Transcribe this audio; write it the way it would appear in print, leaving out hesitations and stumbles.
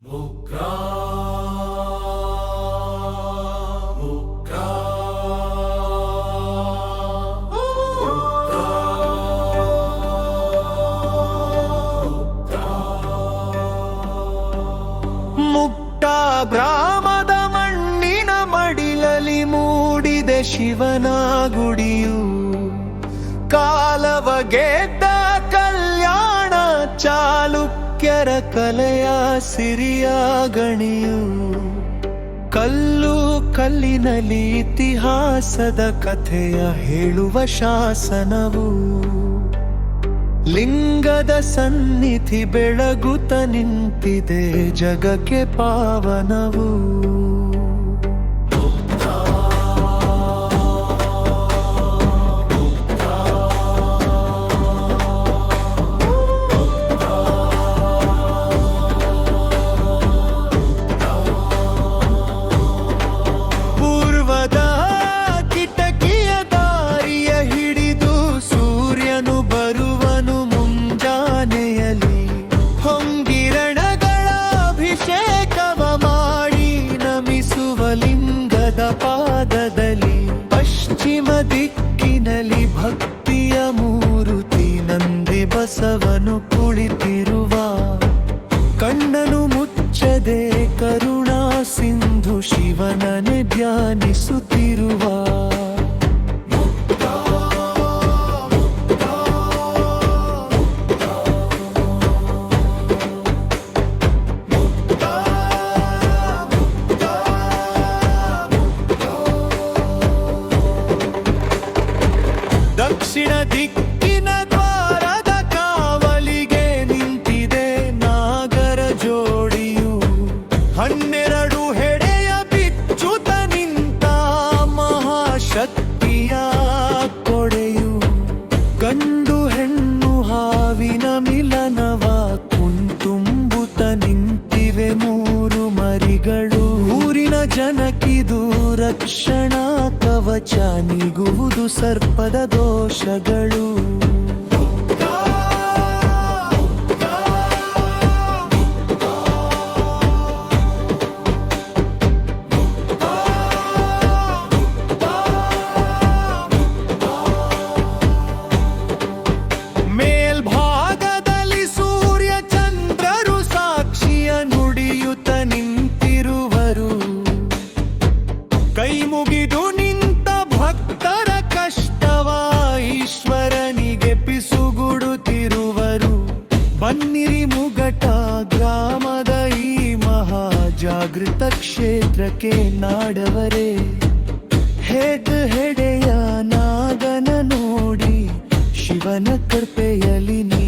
ಮುಗ್ರಾ ಮುಗ್ರಾ ಮುಕ್ತ ಗ್ರಾಮದ ಮಣ್ಣಿನ ಮಡಿಲಲ್ಲಿ ಮೂಡಿದೆ ಶಿವನ ಗುಡಿಯು. ಕಾಲವ ಗೆದ್ದ ಕಲ್ಯಾಣ ಚಾಲುಕ್ಯರ ಕಲೆಯ ಸಿರಿಯ ಗಣಿಯು. ಕಲ್ಲು ಕಲ್ಲಿನಲ್ಲಿ ಇತಿಹಾಸದ ಕಥೆಯ ಹೇಳುವ ಶಾಸನವು. ಲಿಂಗದ ಸನ್ನಿಧಿ ಬೆಳಗುತ್ತ ನಿಂತಿದೆ ಜಗಕ್ಕೆ ಪಾವನವು. ಪೂರ್ವದ ಕಿಟಕಿಯ ದಾರಿಯ ಹಿಡಿದು ಸೂರ್ಯನು ಬರುವನು ಮುಂಜಾನೆಯಲ್ಲಿ. ಹೊಂಗಿರಣಗಳ ಅಭಿಷೇಕವ ಮಾಡಿ ನಮಿಸುವ ಲಿಂಗದ ಪಾದದಲ್ಲಿ. ಪಶ್ಚಿಮ ದಿಕ್ಕಿನಲ್ಲಿ ಭಕ್ತಿಯ ಮೂರುತಿ ನಂದಿ ಬಸವನು ಕುಳಿತಿರುವ. ಕಣ್ಣನು ಮುಚ್ಚದೆ ಕರುಣಾ ಸಿಂಧು ಶಿವನನೆ ಧ್ಯಾನಿಸುತ್ತಿರುವ. ದಕ್ಷಿಣ ದಿಕ್ಕಿನ ದ್ವಾರದ ಕಾವಲಿಗೆ ನಿಂತಿದೆ ನಾಗರ ಜೋಡಿಯು. 12 ಹೆಡೆಯ ಬಿಚ್ಚುತ ನಿಂತ ಮಹಾಶಕ್ತಿಯ ಕೊಡೆಯು. ಗಂಡು ಹೆಣ್ಣು ಹಾವಿನ ಮಿಲನವ ಕುಂತುಂಬುತ ನಿಂತಿವೆ 3 ಮರಿಗಳು. ಊರಿನ ಜನಕ್ಕಿದು ರಕ್ಷಣಾ ಕವಚ, ನೀಗುವುದು ಸರ್ಪದ ದೋಷಗಳು. ಮೇಲ್ಭಾಗದಲ್ಲಿ ಸೂರ್ಯ ಚಂದ್ರರು ಸಾಕ್ಷಿಯ ನುಡಿಯುತ್ತ ನಿಂತಿರುವರು. ಕೈ ಮುಗಿದು ನಿಂತ ಭಕ್ತರ ಕಷ್ಟವ ಈಶ್ವರನಿಗೆ ಪಿಸುಗುಡುತ್ತಿರುವರು. ಬನ್ನಿರಿ ಮುಗಟ ಗ್ರಾಮದ ಈ ಮಹಾಜಾಗೃತ ಕ್ಷೇತ್ರಕ್ಕೆ ನಾಡವರೇ. ಹೆಡೆಯ ನಾಗನ ನೋಡಿ ಶಿವನ ಕೃಪೆಯಲ್ಲಿ ನೀ